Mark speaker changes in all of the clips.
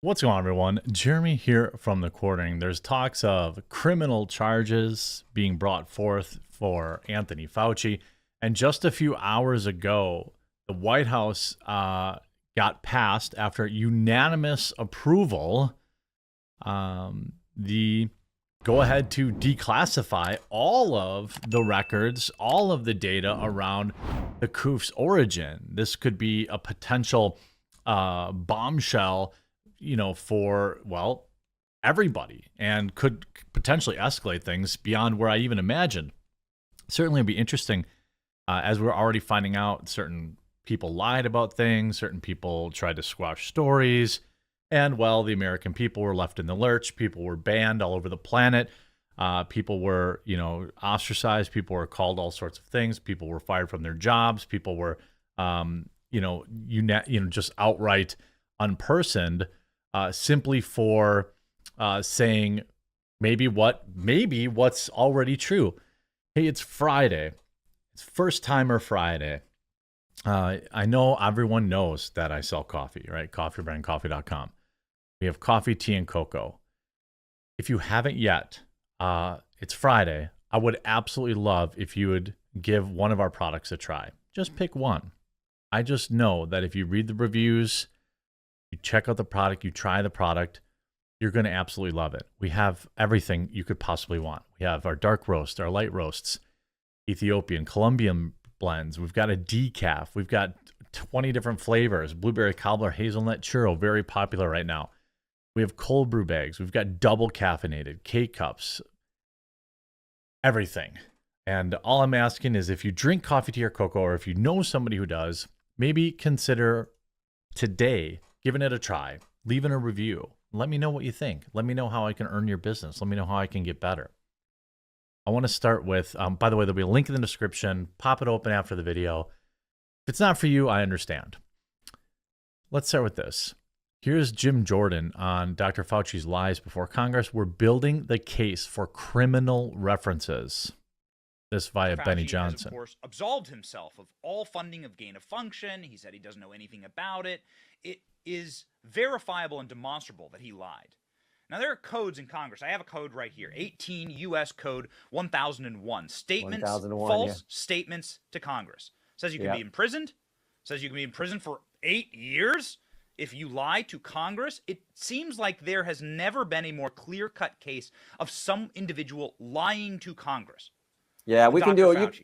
Speaker 1: What's going on, everyone? Jeremy here from the Quartering. There's talks of criminal charges being brought forth for Anthony Fauci. And just a few hours ago, the White House got passed after unanimous approval the go ahead to declassify all of the records, all of the data around the COOF's origin. This could be a potential bombshell, for, well, everybody, and could potentially escalate things beyond where I even imagined. Certainly it'd be interesting, as we're already finding out certain people lied about things, certain people tried to squash stories, and, well, the American people were left in the lurch. People were banned all over the planet. People were, ostracized. People were called all sorts of things. People were fired from their jobs. People were, just outright unpersoned, simply for saying maybe what's already true. Hey, it's Friday. It's First Timer Friday. I know everyone knows that I sell coffee, right? Coffeebrandcoffee.com. We have coffee, tea, and cocoa. If you haven't yet, it's Friday. I would absolutely love if you would give one of our products a try. Just pick one. I just know that if you read the reviews, you check out the product, you try the product, you're going to absolutely love it. We have everything you could possibly want. We have our dark roast, our light roasts, Ethiopian, Colombian blends. We've got a decaf. We've got 20 different flavors. Blueberry cobbler, hazelnut churro, very popular right now. We have cold brew bags. We've got double caffeinated, K-cups, everything. And all I'm asking is, if you drink coffee, tea, or cocoa, or if you know somebody who does, maybe consider today giving it a try, leaving a review. Let me know what you think. Let me know how I can earn your business. Let me know how I can get better. I want to start with, by the way, there'll be a link in the description. Pop it open after the video. If it's not for you, I understand. Let's start with this. Here's Jim Jordan on Dr. Fauci's lies before Congress. We're building the case for criminal references. This via
Speaker 2: Fauci
Speaker 1: Benny
Speaker 2: has,
Speaker 1: Johnson.
Speaker 2: of course, absolved himself of all funding of gain of function. He said he doesn't know anything about it. It is verifiable and demonstrable that he lied. Now, there are codes in Congress. I have a code right here, 18 U.S. Code 1001. Statements,
Speaker 3: 1001,
Speaker 2: false statements to Congress. Says you can be imprisoned. Says you can be imprisoned for 8 years if you lie to Congress. It seems like there has never been a more clear-cut case of some individual lying to Congress.
Speaker 3: Yeah, we can do it.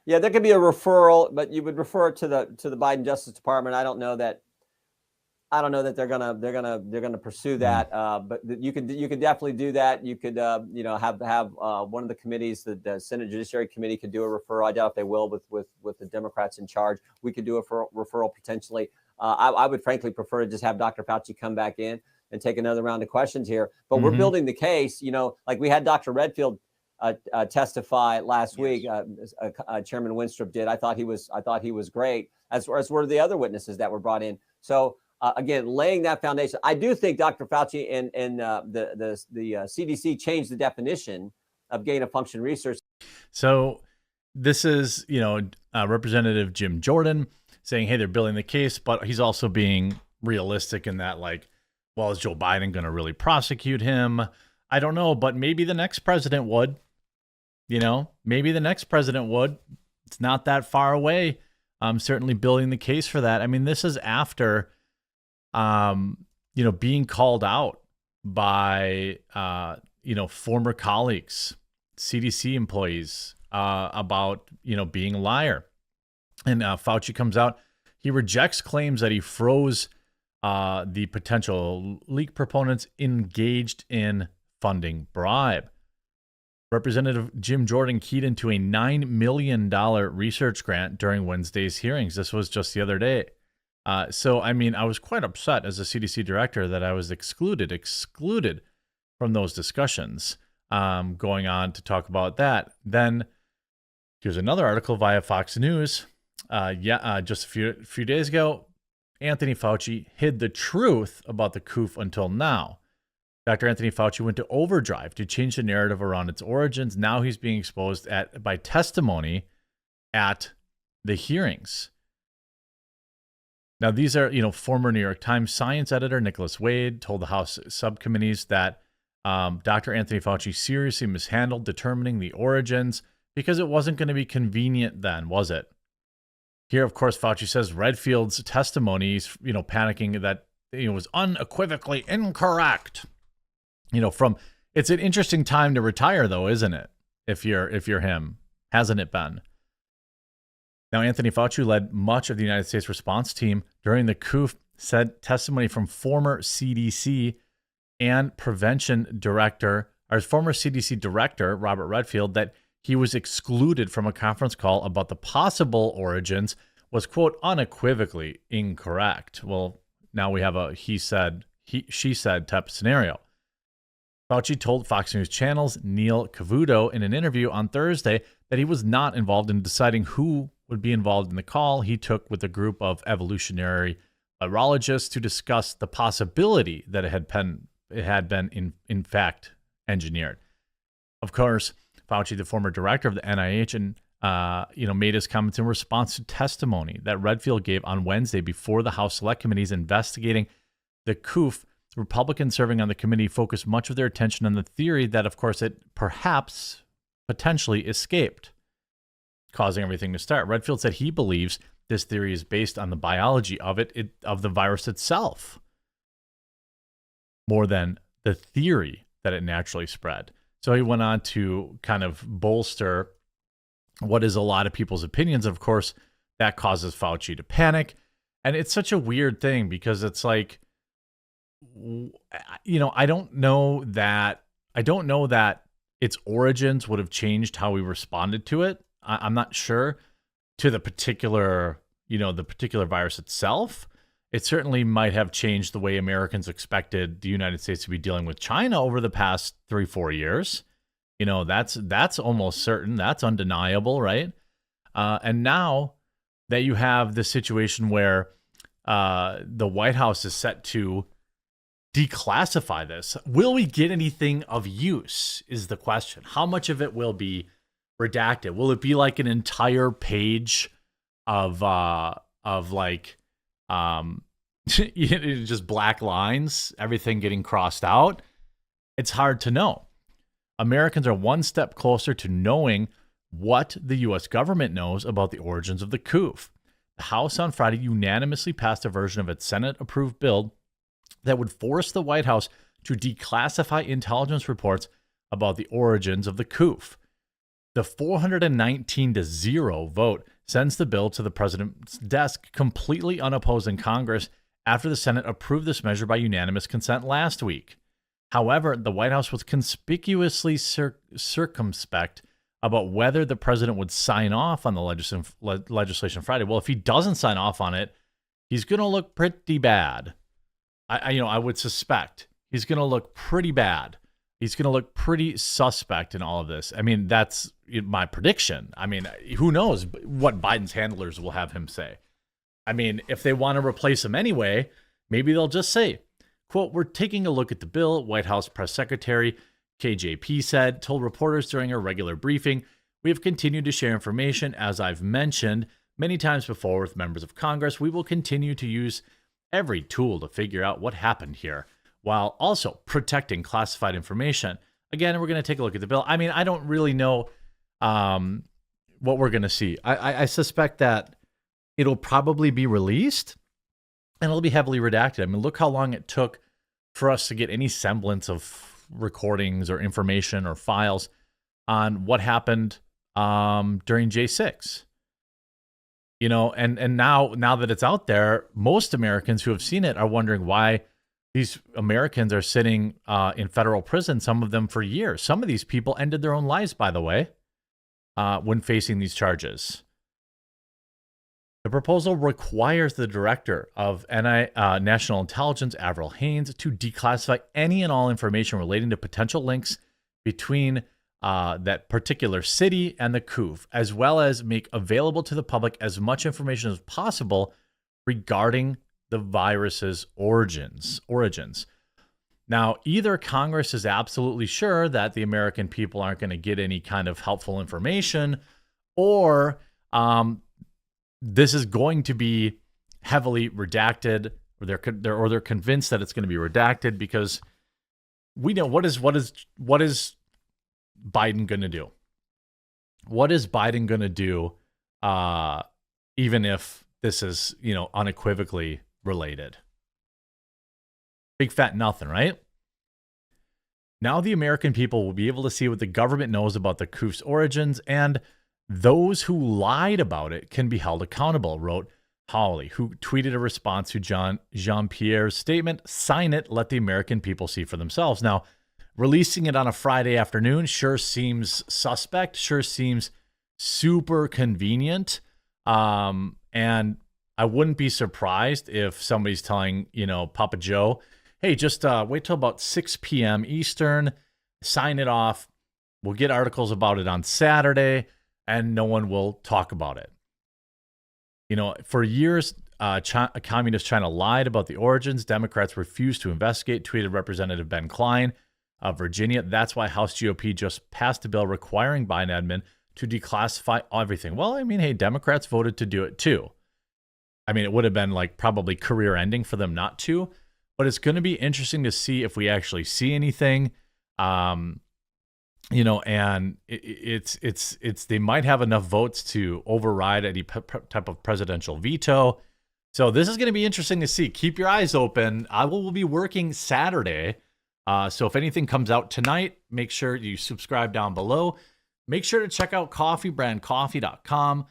Speaker 3: Yeah, there could be a referral, but you would refer it to the Biden Justice Department. I don't know that they're gonna pursue that. But you could definitely do that. You could have one of the committees, the Senate Judiciary Committee, could do a referral. I doubt if they will with the Democrats in charge. We could do a referral potentially. I would frankly prefer to just have Dr. Fauci come back in and take another round of questions here. But we're building the case. Like we had Dr. Redfield testify last week. Chairman Winstrup did. I thought he was great, as were the other witnesses that were brought in. So again, laying that foundation. I do think Dr. Fauci and the CDC changed the definition of gain of function research.
Speaker 1: So this is, Representative Jim Jordan saying, hey, they're building the case, but he's also being realistic in that, like, well, is Joe Biden going to really prosecute him? I don't know, but maybe the next president would. Maybe the next president would. It's not that far away. I'm certainly building the case for that. I mean, this is after, being called out by, former colleagues, CDC employees, about, being a liar. And Fauci comes out. He rejects claims that he froze the potential leak proponents engaged in funding bribe. Representative Jim Jordan keyed into a $9 million research grant during Wednesday's hearings. This was just the other day. So, I mean, I was quite upset as a CDC director that I was excluded from those discussions. Going on to talk about that. Then here's another article via Fox News. Just a few days ago, Anthony Fauci hid the truth about the COOF until now. Dr. Anthony Fauci went to overdrive to change the narrative around its origins. Now he's being exposed by testimony at the hearings. Now, these are, former New York Times science editor Nicholas Wade told the House subcommittees that Dr. Anthony Fauci seriously mishandled determining the origins because it wasn't going to be convenient then, was it? Here, of course, Fauci says Redfield's testimony, panicking that was unequivocally incorrect. It's an interesting time to retire, though, isn't it? If you're him, hasn't it been? Now, Anthony Fauci led much of the United States response team during the coup, said testimony from former CDC and prevention director, or former CDC director, Robert Redfield, that he was excluded from a conference call about the possible origins was, quote, unequivocally incorrect. Well, now we have a she said type of scenario. Fauci told Fox News Channel's Neil Cavuto in an interview on Thursday that he was not involved in deciding who would be involved in the call he took with a group of evolutionary virologists to discuss the possibility that it had been in fact engineered. Of course, Fauci, the former director of the NIH, and made his comments in response to testimony that Redfield gave on Wednesday before the House Select Committees investigating the coup. Republicans serving on the committee focused much of their attention on the theory that, of course, it potentially escaped, causing everything to start. Redfield said he believes this theory is based on the biology of the virus itself, more than the theory that it naturally spread. So he went on to kind of bolster what is a lot of people's opinions. Of course, that causes Fauci to panic. And it's such a weird thing because it's like, I don't know that its origins would have changed how we responded to it. I'm not sure to the particular virus itself. It certainly might have changed the way Americans expected the United States to be dealing with China over the past 3-4 years. That's almost certain. That's undeniable, right? And now that you have the situation where the White House is set to declassify this, will we get anything of use is the question. How much of it will be redacted? Will it be like an entire page of just black lines, everything getting crossed out? It's hard to know. Americans are one step closer to knowing what the U.S. government knows about the origins of the coup. The House on Friday unanimously passed a version of its Senate-approved bill that would force the White House to declassify intelligence reports about the origins of the coup. The 419-0 vote sends the bill to the president's desk completely unopposed in Congress after the Senate approved this measure by unanimous consent last week. However, the White House was conspicuously circumspect about whether the president would sign off on the legislation Friday. Well, if he doesn't sign off on it, he's going to look pretty bad. I would suspect he's going to look pretty bad. He's going to look pretty suspect in all of this. I mean, that's my prediction. I mean, who knows what Biden's handlers will have him say. I mean, if they want to replace him anyway, maybe they'll just say, quote, "We're taking a look at the bill," White House Press Secretary KJP told reporters during a regular briefing. "We have continued to share information, as I've mentioned many times before with members of Congress. We will continue to use every tool to figure out what happened here, while also protecting classified information." Again, we're going to take a look at the bill. I mean, I don't really know what we're going to see. I suspect that it'll probably be released and it'll be heavily redacted. I mean, look how long it took for us to get any semblance of recordings or information or files on what happened during J6. And now that it's out there, most Americans who have seen it are wondering why these Americans are sitting in federal prison, some of them for years. Some of these people ended their own lives, by the way, when facing these charges. The proposal requires the director of National Intelligence, Avril Haines, to declassify any and all information relating to potential links between that particular city and the coup, as well as make available to the public as much information as possible regarding the virus's origins. Now, either Congress is absolutely sure that the American people aren't going to get any kind of helpful information, or this is going to be heavily redacted, or they're convinced that it's going to be redacted, because we know what is Biden going to do? What is Biden going to do, even if this is, unequivocally related? Big fat nothing, right? Now the American people will be able to see what the government knows about the coup's origins, and those who lied about it can be held accountable, wrote Hawley, who tweeted a response to Jean-Pierre's statement, "Sign it, let the American people see for themselves." Now, releasing it on a Friday afternoon sure seems suspect, sure seems super convenient. And I wouldn't be surprised if somebody's telling, Papa Joe, hey, just wait till about 6 p.m. Eastern, sign it off. We'll get articles about it on Saturday, and no one will talk about it. For years, communist China lied about the origins. Democrats refused to investigate, tweeted Representative Ben Cline of Virginia. That's why House GOP just passed a bill requiring Biden admin to declassify everything. Well, hey, Democrats voted to do it too. It would have been probably career ending for them not to, but it's going to be interesting to see if we actually see anything. And it's they might have enough votes to override any type of presidential veto. So this is going to be interesting to see. Keep your eyes open. I will be working Saturday. So if anything comes out tonight, make sure you subscribe down below. Make sure to check out coffeebrandcoffee.com.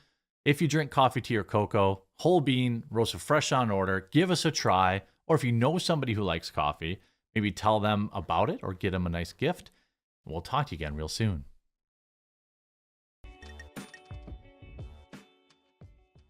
Speaker 1: If you drink coffee, tea, or cocoa, whole bean, roasted fresh on order, give us a try. Or if you know somebody who likes coffee, maybe tell them about it or get them a nice gift. We'll talk to you again real soon.